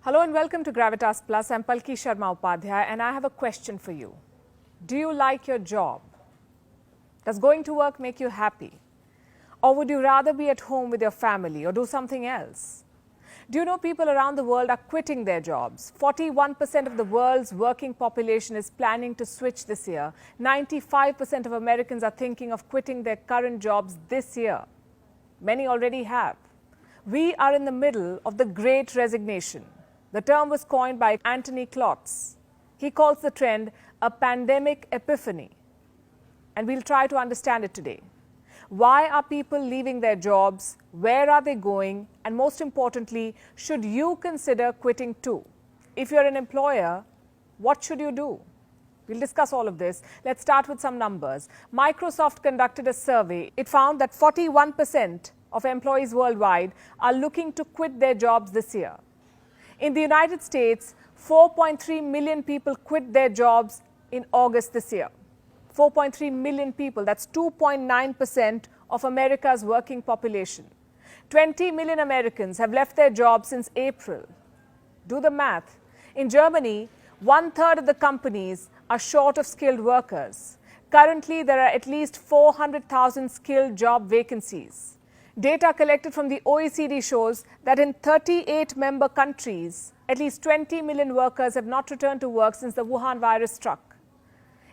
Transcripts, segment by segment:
Hello and welcome to Gravitas Plus. I'm Palki Sharma Upadhyay and I have a question for you. Do you like your job? Does going to work make you happy? Or would you rather be at home with your family or do something else? Do you know people around the world are quitting their jobs? 41% of the world's working population is planning to switch this year. 95% of Americans are thinking of quitting their current jobs this year. Many already have. We are in the middle of the Great Resignation. The term was coined by Anthony Klotz. He calls the trend a pandemic epiphany. And we'll try to understand it today. Why are people leaving their jobs? Where are they going? And most importantly, should you consider quitting too? If you're an employer, what should you do? We'll discuss all of this. Let's start with some numbers. Microsoft conducted a survey. It found that 41% of employees worldwide are looking to quit their jobs this year. In the United States, 4.3 million people quit their jobs in August this year. 4.3 million people, that's 2.9% of America's working population. 20 million Americans have left their jobs since April. Do the math. In Germany, 1/3 of the companies are short of skilled workers. Currently, there are at least 400,000 skilled job vacancies. Data collected from the OECD shows that in 38 member countries, at least 20 million workers have not returned to work since the Wuhan virus struck.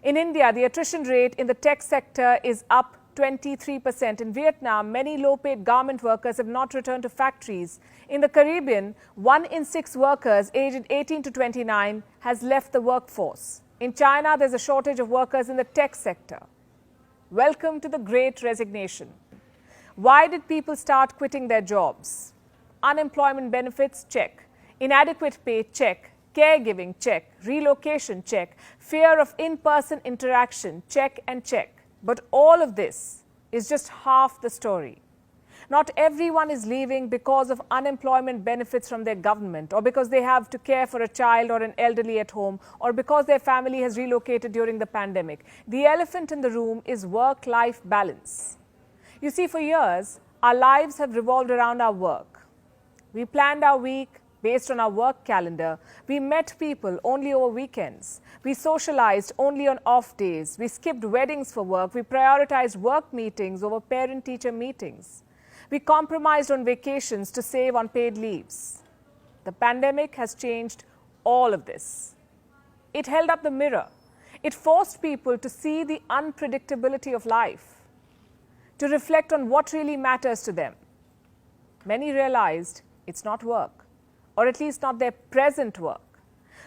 In India, the attrition rate in the tech sector is up 23%. In Vietnam, many low-paid garment workers have not returned to factories. In the Caribbean, 1 in 6 workers aged 18 to 29 has left the workforce. In China, there's a shortage of workers in the tech sector. Welcome to the Great Resignation. Why did people start quitting their jobs? Unemployment benefits, check. Inadequate pay, check. Caregiving, check. Relocation, check. Fear of in-person interaction, check and check. But all of this is just half the story. Not everyone is leaving because of unemployment benefits from their government, or because they have to care for a child or an elderly at home, or because their family has relocated during the pandemic. The elephant in the room is work-life balance. You see, for years, our lives have revolved around our work. We planned our week based on our work calendar. We met people only over weekends. We socialized only on off days. We skipped weddings for work. We prioritized work meetings over parent-teacher meetings. We compromised on vacations to save on paid leaves. The pandemic has changed all of this. It held up the mirror. It forced people to see the unpredictability of life, to reflect on what really matters to them. Many realized it's not work, or at least not their present work.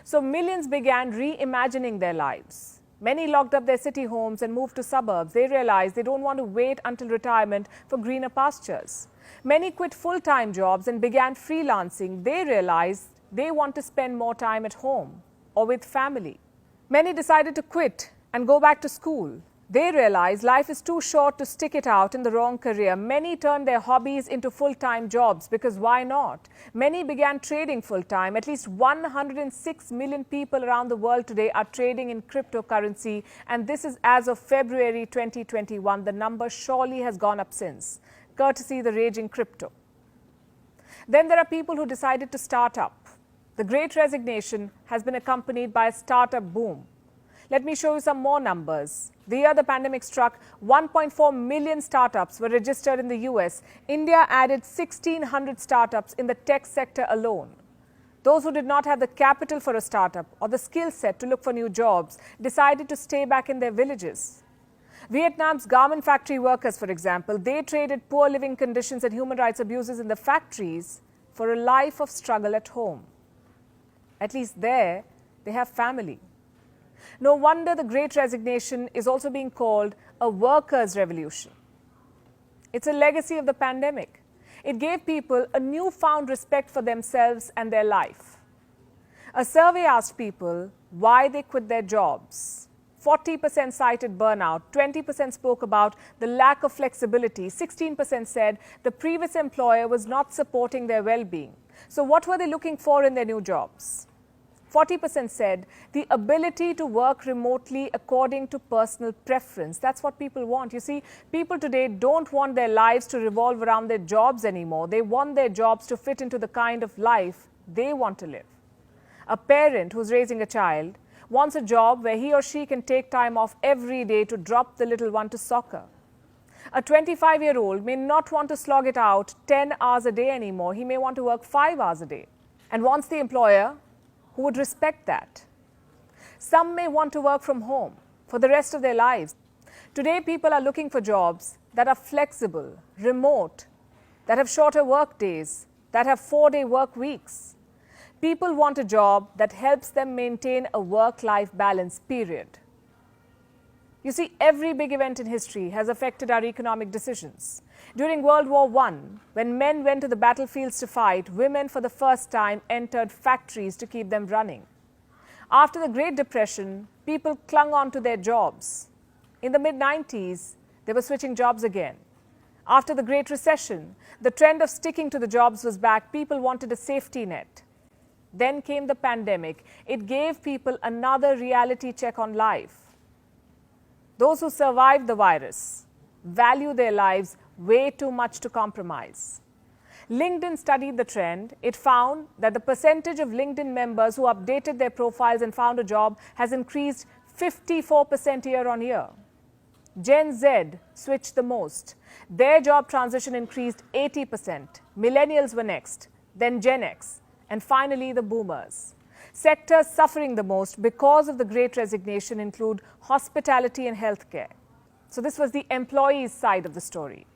So millions began reimagining their lives. Many locked up their city homes and moved to suburbs. They realized they don't want to wait until retirement for greener pastures. Many quit full-time jobs and began freelancing. They realized they want to spend more time at home or with family. Many decided to quit and go back to school. They realized life is too short to stick it out in the wrong career. Many turned their hobbies into full-time jobs because why not? Many began trading full-time. At least 106 million people around the world today are trading in cryptocurrency, and this is as of February 2021. The number surely has gone up since, courtesy the raging crypto. Then there are people who decided to start up. The Great Resignation has been accompanied by a startup boom. Let me show you some more numbers. The year the pandemic struck, 1.4 million startups were registered in the US. India added 1,600 startups in the tech sector alone. Those who did not have the capital for a startup or the skill set to look for new jobs decided to stay back in their villages. Vietnam's garment factory workers, for example, they traded poor living conditions and human rights abuses in the factories for a life of struggle at home. At least there, they have family. No wonder the Great Resignation is also being called a workers' revolution. It's a legacy of the pandemic. It gave people a newfound respect for themselves and their life. A survey asked people why they quit their jobs. 40% cited burnout, 20% spoke about the lack of flexibility, 16% said the previous employer was not supporting their well-being. So what were they looking for in their new jobs? 40% said the ability to work remotely according to personal preference. That's what people want. You see, people today don't want their lives to revolve around their jobs anymore. They want their jobs to fit into the kind of life they want to live. A parent who's raising a child wants a job where he or she can take time off every day to drop the little one to soccer. A 25-year-old may not want to slog it out 10 hours a day anymore. He may want to work 5 hours a day and wants the employer who would respect that. Some may want to work from home for the rest of their lives. Today, people are looking for jobs that are flexible, remote, that have shorter work days, that have 4-day work weeks. People want a job that helps them maintain a work-life balance, period. You see, every big event in history has affected our economic decisions. During World War I, when men went to the battlefields to fight, women for the first time entered factories to keep them running. After the Great Depression, people clung on to their jobs. In the mid-90s, they were switching jobs again. After the Great Recession, the trend of sticking to the jobs was back. People wanted a safety net. Then came the pandemic. It gave people another reality check on life. Those who survived the virus value their lives way too much to compromise. LinkedIn studied the trend. It found that the percentage of LinkedIn members who updated their profiles and found a job has increased 54% year on year. Gen Z switched the most. Their job transition increased 80%. Millennials were next, then Gen X, and finally the boomers. Sectors suffering the most because of the Great Resignation include hospitality and healthcare. So this was the employees' side of the story.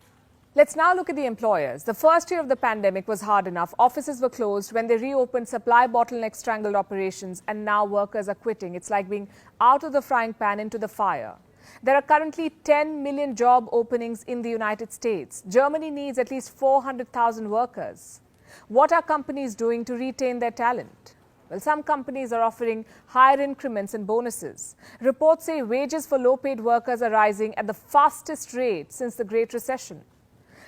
Let's now look at the employers. The first year of the pandemic was hard enough. Offices were closed. When they reopened, supply bottlenecks strangled operations, and now workers are quitting. It's like being out of the frying pan into the fire. There are currently 10 million job openings in the United States. Germany needs at least 400,000 workers. What are companies doing to retain their talent? Well, some companies are offering higher increments and bonuses. Reports say wages for low-paid workers are rising at the fastest rate since the Great Recession.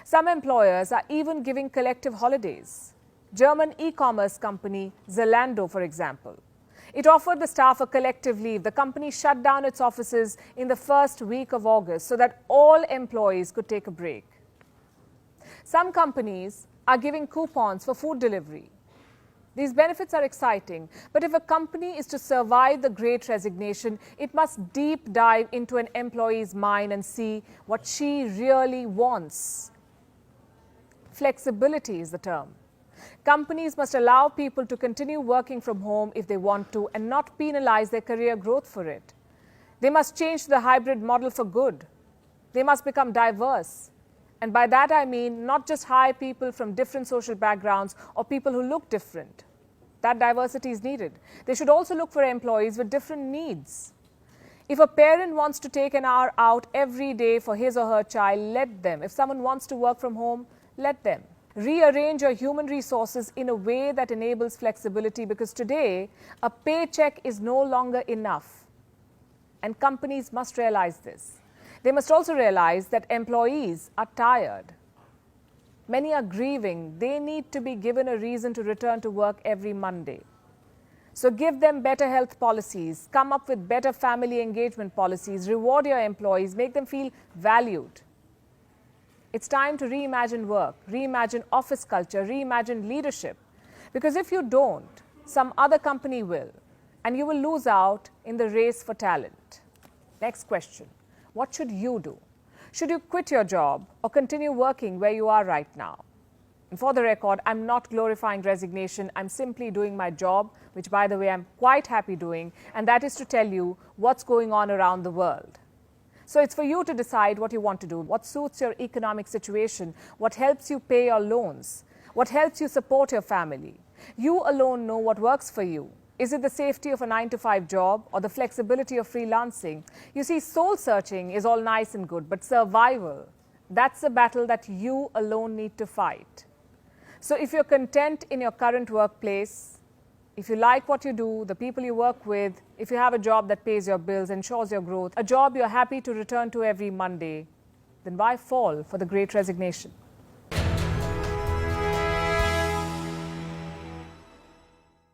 Some employers are even giving collective holidays. German e-commerce company Zalando, for example. It offered the staff a collective leave. The company shut down its offices in the first week of August so that all employees could take a break. Some companies are giving coupons for food delivery. These benefits are exciting, but if a company is to survive the Great Resignation, it must deep dive into an employee's mind and see what she really wants. Flexibility is the term. Companies must allow people to continue working from home if they want to and not penalize their career growth for it. They must change the hybrid model for good. They must become diverse. And by that I mean not just hire people from different social backgrounds or people who look different. That diversity is needed. They should also look for employees with different needs. If a parent wants to take an hour out every day for his or her child, let them. If someone wants to work from home, let them. Rearrange your human resources in a way that enables flexibility, because today a paycheck is no longer enough. And companies must realize this. They must also realize that employees are tired. Many are grieving. They need to be given a reason to return to work every Monday. So give them better health policies, come up with better family engagement policies, reward your employees, make them feel valued. It's time to reimagine work, reimagine office culture, reimagine leadership. Because if you don't, some other company will, and you will lose out in the race for talent. Next question. What should you do? Should you quit your job or continue working where you are right now? And for the record, I'm not glorifying resignation. I'm simply doing my job, which, by the way, I'm quite happy doing, and that is to tell you what's going on around the world. So it's for you to decide what you want to do, what suits your economic situation, what helps you pay your loans, what helps you support your family. You alone know what works for you. Is it the safety of a 9-to-5 job or the flexibility of freelancing? You see, soul searching is all nice and good, but survival, that's a battle that you alone need to fight. So if you're content in your current workplace, if you like what you do, the people you work with, if you have a job that pays your bills, ensures your growth, a job you're happy to return to every Monday, then why fall for the Great Resignation?